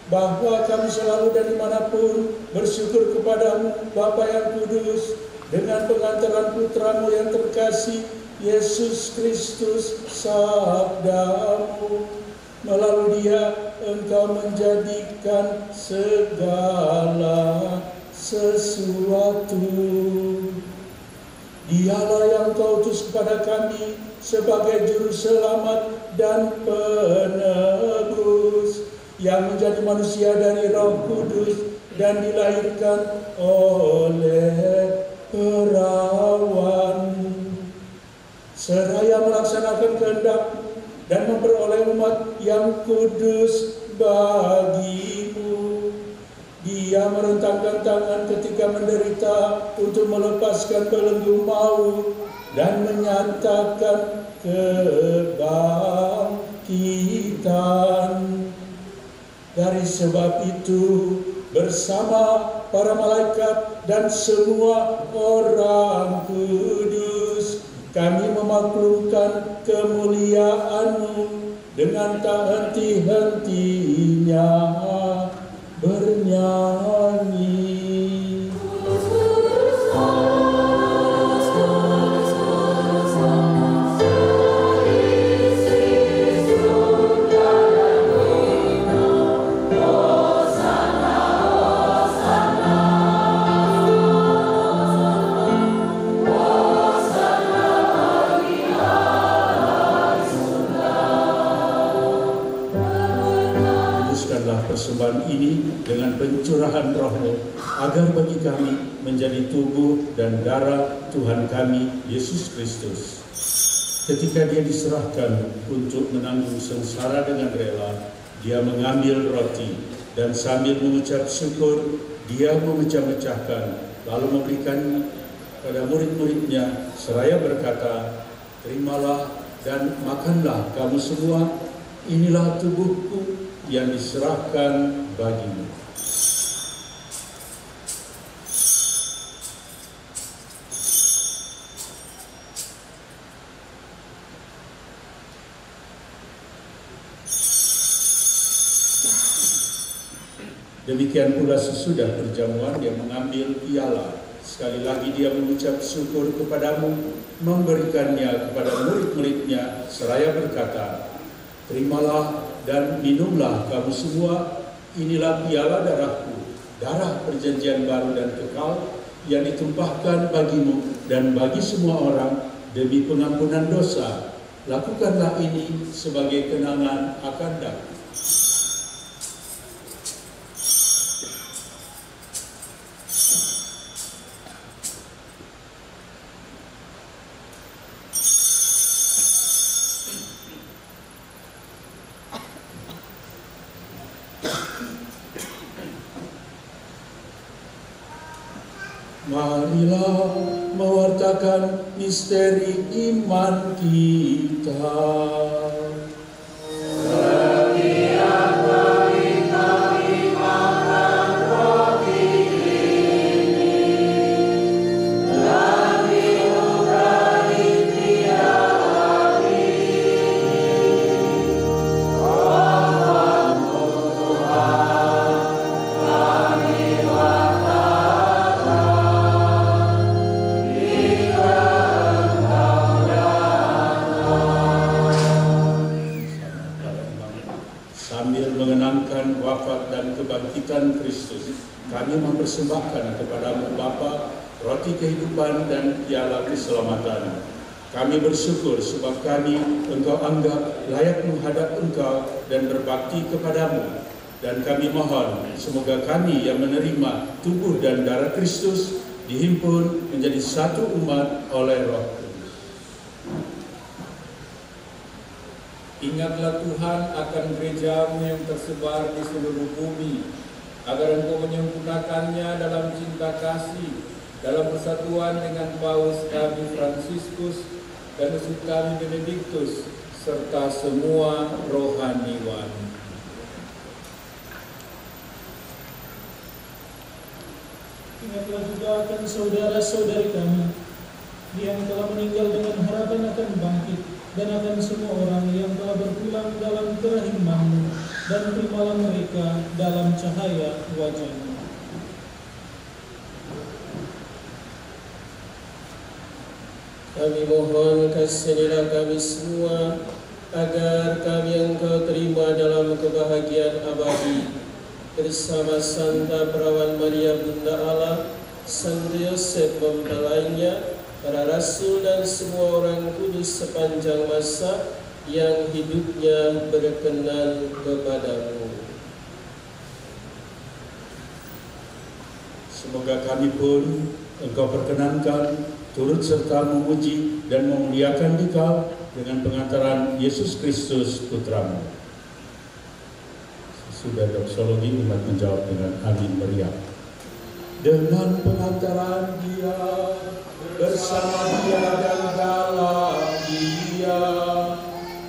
bahwa kami selalu dan dimanapun bersyukur kepadamu, Bapa yang kudus, dengan pengantaran Putramu yang terkasih, Yesus Kristus, sabdamu. Melalui Dia Engkau menjadikan segala sesuatu. Dialah yang Kau utus kepada kami sebagai juru selamat dan penebus, yang menjadi manusia dari Roh Kudus dan dilahirkan oleh perawan, seraya melaksanakan kehendak dan memperoleh umat yang kudus bagimu. Dia merentangkan tangan ketika menderita untuk melepaskan belenggu maut dan menyatakan kebangkitan. Dari sebab itu, bersama para malaikat dan semua orang kudus, kami memaklumkan kemuliaan-Mu dengan tak henti-hentinya bernyanyi. Persembahan ini dengan pencurahan Roh-Mu, agar bagi kami menjadi tubuh dan darah Tuhan kami Yesus Kristus. Ketika Dia diserahkan untuk menanggung sengsara dengan rela, Dia mengambil roti dan sambil mengucap syukur, Dia memecah-mecahkan, lalu memberikan pada murid-muridnya seraya berkata, "Terimalah dan makanlah kamu semua, inilah tubuhku yang diserahkan bagimu." Demikian pula sesudah perjamuan Dia mengambil piala. Sekali lagi Dia mengucap syukur kepadamu, memberikannya kepada murid-muridnya seraya berkata, "Terimalah dan minumlah kamu semua, inilah piala darahku, darah perjanjian baru dan kekal, yang ditumpahkan bagimu dan bagi semua orang demi pengampunan dosa. Lakukanlah ini sebagai kenangan akan aku." Marilah mewartakan misteri iman kita. Sambil mengenangkan wafat dan kebangkitan Kristus, kami mempersembahkan kepadamu Bapa roti kehidupan dan piala keselamatan. Kami bersyukur sebab kami Engkau anggap layak menghadap Engkau dan berbakti kepadamu. Dan kami mohon semoga kami yang menerima tubuh dan darah Kristus dihimpun menjadi satu umat oleh Roh Kudus. Ingatlah Tuhan akan gereja-Mu yang tersebar di seluruh bumi, agar Engkau menyempurnakannya dalam cinta kasih, dalam persatuan dengan Paus kami Fransiskus dan uskup kami Benediktus, serta semua rohaniwan. Ingatlah juga akan saudara-saudari kami yang telah meninggal dengan harapan akan bangkit, dan akan semua orang yang telah berpulang dalam kerahiman-Mu, dan terimalah mereka dalam cahaya wajah-Mu. Kami mohon kasihanilah kami semua, agar kami Engkau terima dalam kebahagiaan abadi, bersama Santa Perawan Maria Bunda Allah, Santo Yosef mempelainya, para rasul dan semua orang kudus sepanjang masa yang hidupnya berkenan kepadamu. Semoga kami pun Engkau perkenankan turut serta memuji dan memuliakan Dikau dengan pengantaran Yesus Kristus Putramu. Sudah doksologi umat menjawab dengan amin meriah. Dengan pengantaran Dia, bersama Dia dan dalam Dia,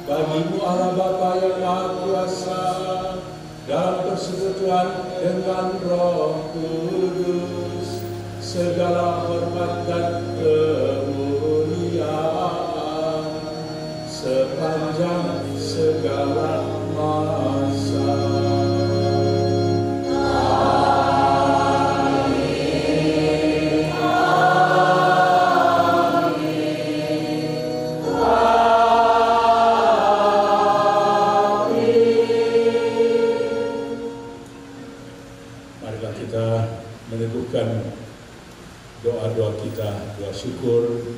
bagi-Mu Allah Bapa yang Maha Kuasa, dalam persekutuan dengan Roh Kudus, segala hormat dan kemuliaan sepanjang segala masa. Doa-doa kita, doa syukur,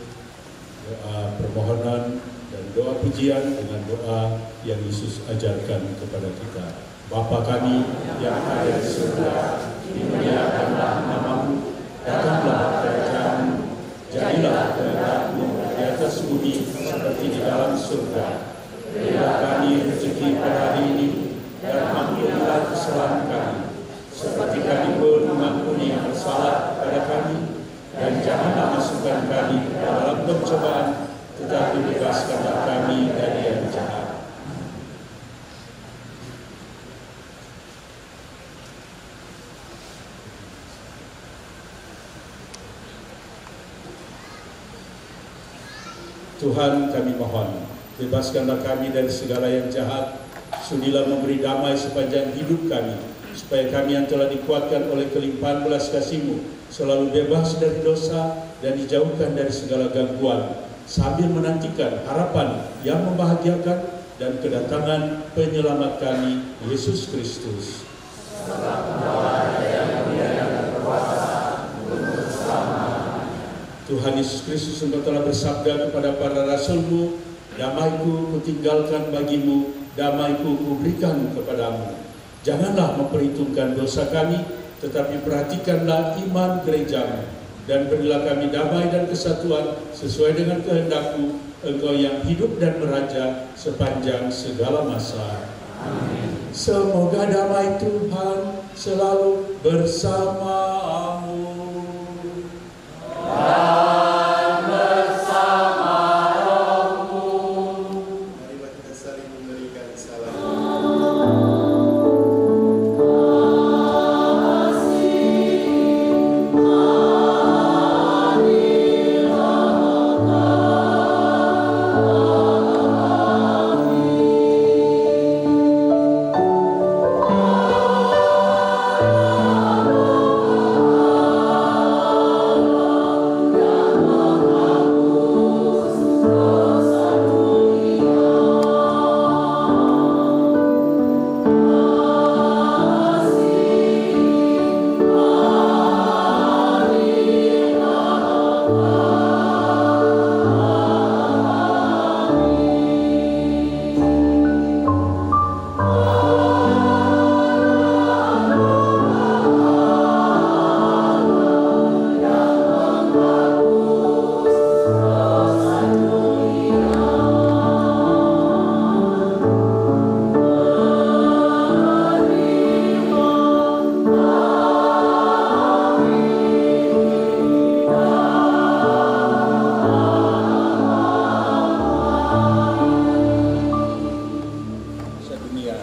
doa permohonan, dan doa pujian dengan doa yang Yesus ajarkan kepada kita. Bapa kami yang ada di surga, dimuliakanlah nama-Mu, datanglah kerajaan-Mu, jadilah kehendak-Mu di atas bumi seperti di dalam surga. Berilah kami rezeki pada hari ini, dan ampunilah kesalahan kami, seperti kami pun mengampuni yang bersalah pada kami. Dan janganlah masukkan kami dalam pencobaan, tetapi bebaskanlah kami dari yang jahat. Tuhan, kami mohon, bebaskanlah kami dari segala yang jahat, sudilah memberi damai sepanjang hidup kami, supaya kami yang telah dikuatkan oleh kelimpahan belas kasih-Mu selalu bebas dari dosa dan dijauhkan dari segala gangguan, sambil menantikan harapan yang membahagiakan dan kedatangan penyelamat kami, Yesus Kristus. Tuhan Yesus Kristus, Engkau telah bersabda kepada para rasul-Mu, damai-Ku kutinggalkan bagi-Mu, damai-Ku kuberikan kepadamu. Janganlah memperhitungkan dosa kami, tetapi perhatikanlah iman gereja-Mu, dan berilah kami damai dan kesatuan sesuai dengan kehendak-Mu, Engkau yang hidup dan meraja sepanjang segala masa. Amin. Semoga damai Tuhan selalu bersamamu. Dan bersama rohmu. Marilah kita saling memberikan salam. Amin. kurnia.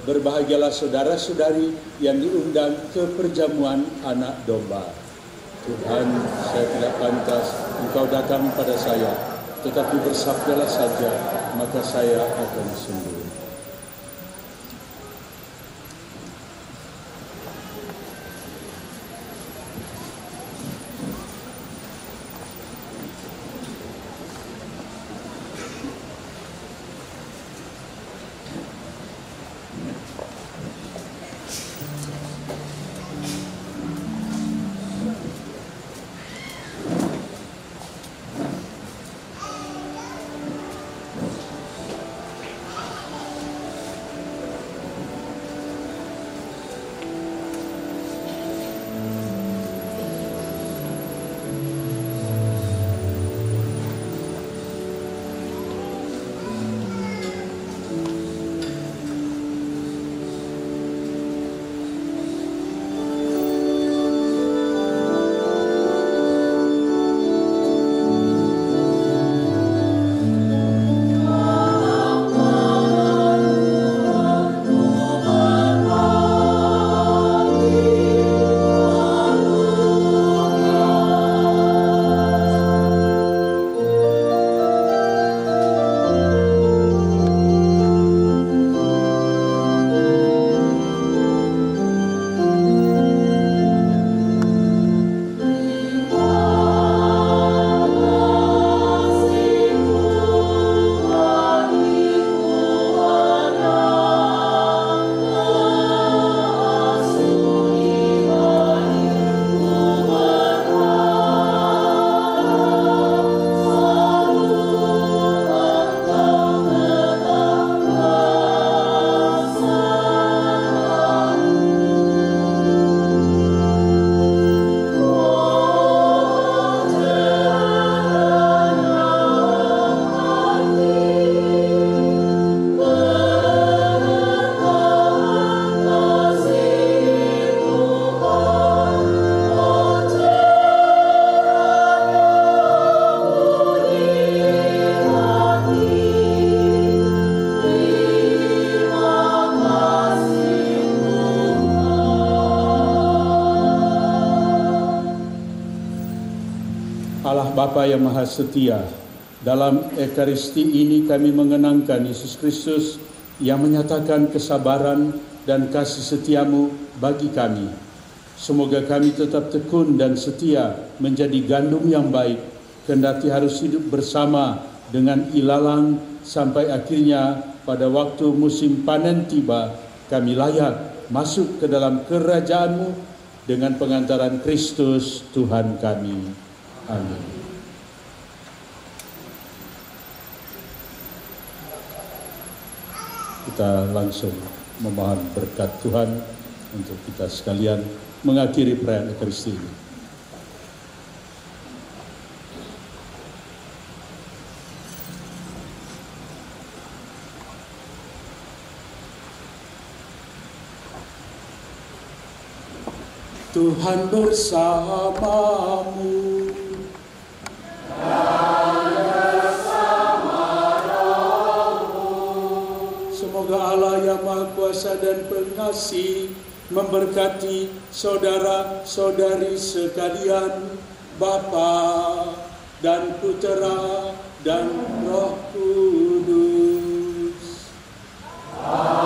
Berbahagialah saudara-saudari yang diundang ke perjamuan anak domba. Tuhan, saya tidak pantas Engkau datang pada saya, tetapi bersabdalah saja, maka saya akan sembuh. Allah Bapa yang Maha Setia, dalam Ekaristi ini kami mengenangkan Yesus Kristus yang menyatakan kesabaran dan kasih setiamu bagi kami. Semoga kami tetap tekun dan setia menjadi gandum yang baik, kendati harus hidup bersama dengan ilalang sampai akhirnya pada waktu musim panen tiba, kami layak masuk ke dalam kerajaan-Mu dengan pengantaran Kristus Tuhan kami. Amin. Kita langsung memohon berkat Tuhan untuk kita sekalian mengakhiri perayaan Ekaristi ini. Tuhan bersamamu. Semoga Allah yang Maha Kuasa dan Pengasih memberkati saudara-saudari sekalian, Bapa dan Putera dan Roh Kudus. Amin.